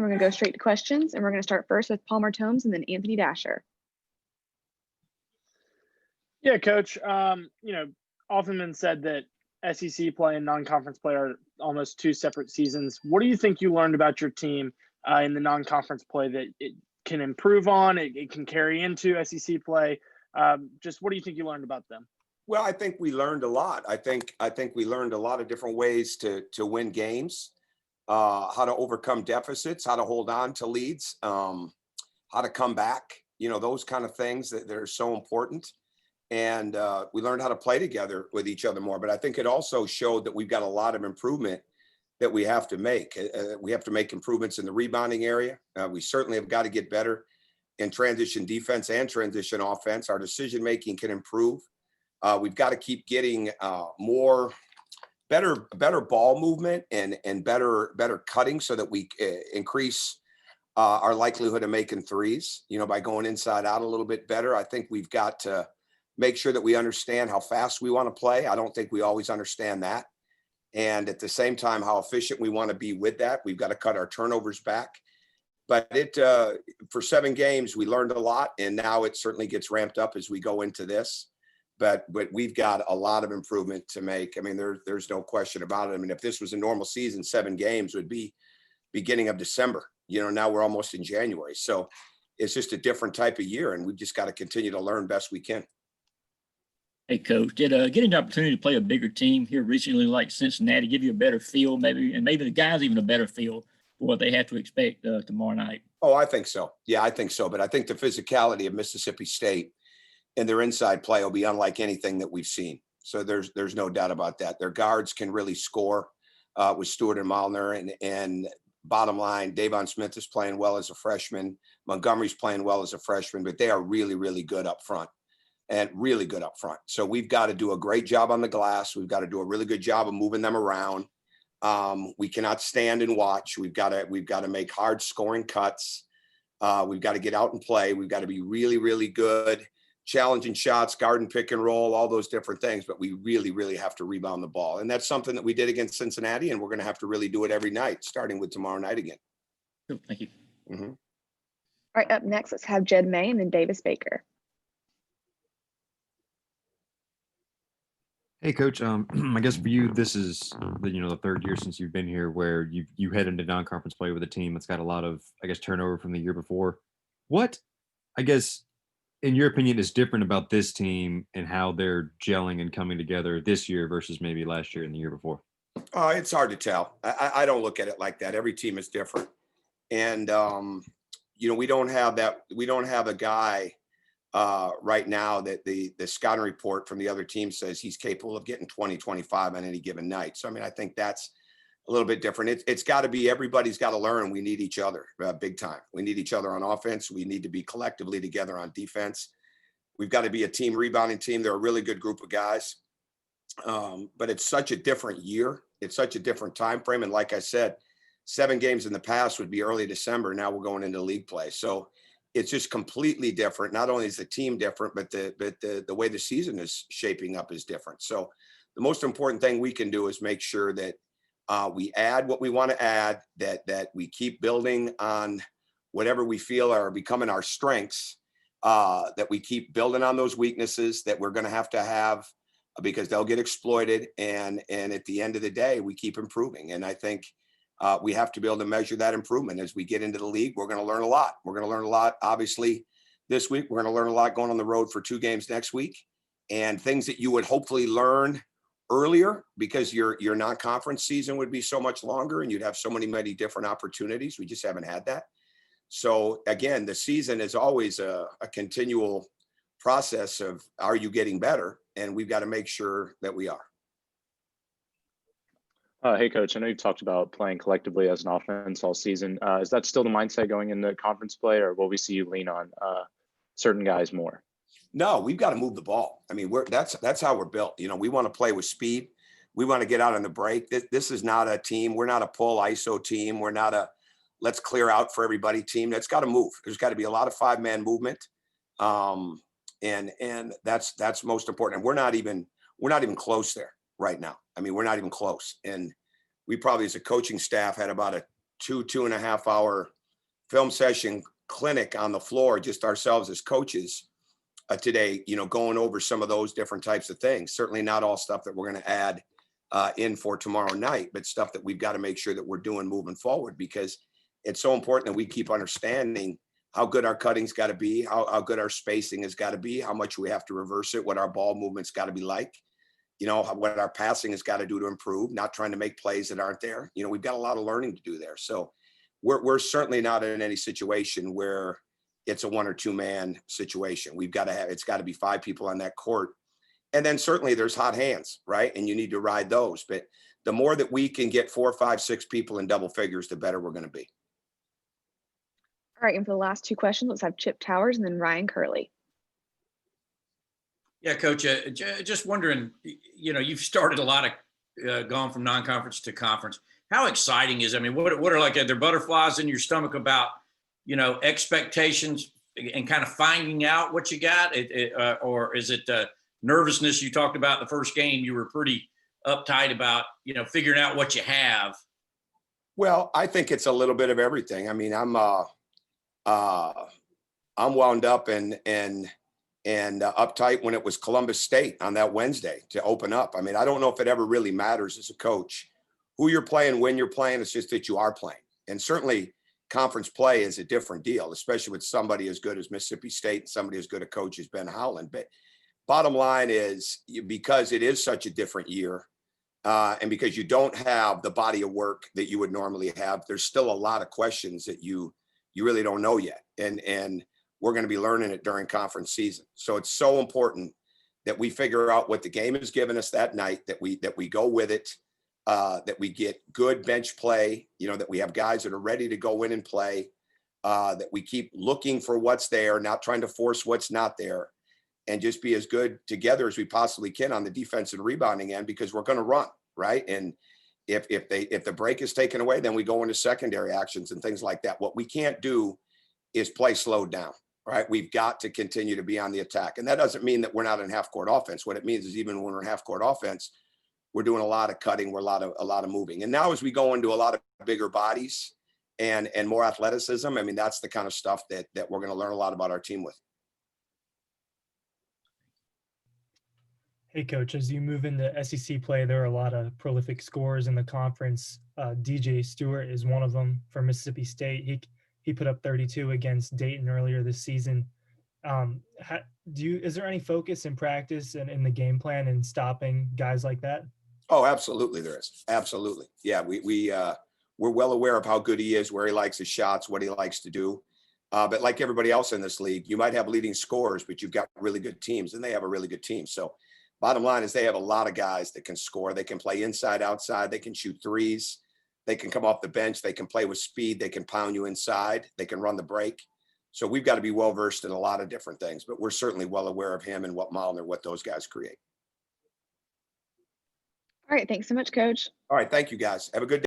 and we're going to go straight to questions. And we're going to start first with Palmer Tomes and then Anthony Dasher. Yeah, Coach. Often been said that SEC play and non-conference play are almost two separate seasons. What do you think you learned about your team in the non-conference play that it can improve on, it can carry into SEC play? Just what do you think you learned about them? Well, I think we learned a lot. I think we learned a lot of different ways to win games, how to overcome deficits, how to hold on to leads, how to come back, those kind of things that are so important. And we learned how to play together with each other more. But I think it also showed that we've got a lot of improvement that we have to make. We have to make improvements in the rebounding area. We certainly have got to get better in transition defense and transition offense. Our decision-making can improve. We've got to keep getting better ball movement and better cutting so that we increase our likelihood of making threes, by going inside out a little bit better. I think we've got to make sure that we understand how fast we want to play. I don't think we always understand that. And at the same time, how efficient we want to be with that. We've got to cut our turnovers back. But for 7 games, we learned a lot, and now it certainly gets ramped up as we go into this. But we've got a lot of improvement to make. I mean, there's no question about it. I mean, if this was a normal season, 7 games would be beginning of December. Now we're almost in January. So it's just a different type of year, and we've just got to continue to learn best we can. Hey, Coach, did getting the opportunity to play a bigger team here recently, like Cincinnati, give you a better feel, maybe the guys even a better feel for what they have to expect tomorrow night? Oh, I think so. Yeah, I think so. But I think the physicality of Mississippi State and their inside play will be unlike anything that we've seen. So there's no doubt about that. Their guards can really score with Stewart and Malner. And bottom line, Davon Smith is playing well as a freshman. Montgomery's playing well as a freshman, but they are really, really good up front. And really good up front. So we've got to do a great job on the glass. We've got to do a really good job of moving them around. We cannot stand and watch. We've got to make hard scoring cuts. We've got to get out and play. We've got to be really, really good, challenging shots, guard and pick and roll, all those different things. But we really, really have to rebound the ball. And that's something that we did against Cincinnati, and we're going to have to really do it every night, starting with tomorrow night again. Thank you. Mm-hmm. All right, up next, let's have Jed May and then Davis Baker. Hey, Coach. I guess for you, this is the third year since you've been here where you head into non-conference play with a team that's got a lot of, turnover from the year before. What, in your opinion, is different about this team and how they're gelling and coming together this year versus maybe last year and the year before? It's hard to tell. I don't look at it like that. Every team is different. And, we don't have that. We don't have a guy right now that the scouting report from the other team says he's capable of getting 20, 25 on any given night. So, I think that's a little bit different. It's got to be, everybody's got to learn. We need each other big time. We need each other on offense. We need to be collectively together on defense. We've got to be a team rebounding team. They're a really good group of guys. But it's such a different year. It's such a different time frame. And like I said, 7 games in the past would be early December. Now we're going into league play. So it's just completely different. Not only is the team different, but the way the season is shaping up is different. So the most important thing we can do is make sure that we add what we want to add, that we keep building on whatever we feel are becoming our strengths, that we keep building on those weaknesses that we're going to have because they'll get exploited. And at the end of the day, we keep improving. And I think we have to be able to measure that improvement as we get into the league. We're going to learn a lot. We're going to learn a lot, obviously, this week. We're going to learn a lot going on the road for 2 games next week, and things that you would hopefully learn earlier because your non-conference season would be so much longer and you'd have so many different opportunities. We just haven't had that. So again, the season is always a continual process of, are you getting better? And we've got to make sure that we are. Hey, Coach, I know you've talked about playing collectively as an offense all season. Is that still the mindset going into conference play, or will we see you lean on certain guys more? No, we've got to move the ball. I mean, that's how we're built. We want to play with speed. We want to get out on the break. This is not a team. We're not a pull ISO team. We're not a let's clear out for everybody team. That's got to move. There's got to be a lot of 5-man movement. And that's most important. And we're not even close there right now. I mean, we're not even close. And we probably, as a coaching staff, had about a two and a half hour film session clinic on the floor, just ourselves as coaches today, going over some of those different types of things. Certainly not all stuff that we're going to add in for tomorrow night, but stuff that we've got to make sure that we're doing moving forward, because it's so important that we keep understanding how good our cutting's got to be, how good our spacing has got to be, how much we have to reverse it, what our ball movement's got to be like, what our passing has got to do to improve, not trying to make plays that aren't there. We've got a lot of learning to do there. So we're certainly not in any situation where it's a 1 or 2 man situation. It's got to be 5 people on that court. And then certainly there's hot hands, right? And you need to ride those. But the more that we can get 4, 5, 6 people in double figures, the better we're going to be. All right, and for the last 2 questions, let's have Chip Towers and then Ryan Curley. Yeah, Coach, just wondering, you've started a lot of gone from non-conference to conference. How exciting is it? I mean, what are like, are there butterflies in your stomach about, expectations and kind of finding out what you got? Or is it nervousness? You talked about the first game, you were pretty uptight about, figuring out what you have. Well, I think it's a little bit of everything. I mean, I'm wound up and uptight when it was Columbus State on that Wednesday to open up. I mean, I don't know if it ever really matters as a coach who you're playing, when you're playing. It's just that you are playing. And certainly conference play is a different deal, especially with somebody as good as Mississippi State and somebody as good a coach as Ben Howland. But bottom line is, because it is such a different year, and because you don't have the body of work that you would normally have, there's still a lot of questions that you really don't know yet. And we're going to be learning it during conference season. So it's so important that we figure out what the game has given us that night, that we go with it, that we get good bench play, that we have guys that are ready to go in and play, that we keep looking for what's there, not trying to force what's not there, and just be as good together as we possibly can on the defense and rebounding end, because we're going to run, right? And if the break is taken away, then we go into secondary actions and things like that. What we can't do is play slowed down, right? We've got to continue to be on the attack. And that doesn't mean that we're not in half court offense. What it means is, even when we're in half court offense, we're doing a lot of cutting, we're a lot of moving. And now as we go into a lot of bigger bodies and more athleticism, I mean, that's the kind of stuff that we're going to learn a lot about our team with. Hey, Coach, as you move into SEC play, there are a lot of prolific scorers in the conference. DJ Stewart is one of them for Mississippi State. He put up 32 against Dayton earlier this season. Is there any focus in practice and in the game plan in stopping guys like that? Oh, absolutely, there is. Absolutely. Yeah, we're well aware of how good he is, where he likes his shots, what he likes to do. But like everybody else in this league, you might have leading scorers, but you've got really good teams, and they have a really good team. So bottom line is, they have a lot of guys that can score. They can play inside, outside. They can shoot threes. They can come off the bench. They can play with speed. They can pound you inside. They can run the break. So we've got to be well-versed in a lot of different things, but we're certainly well aware of him and what those guys create. All right, thanks so much, Coach. All right. Thank you, guys. Have a good day.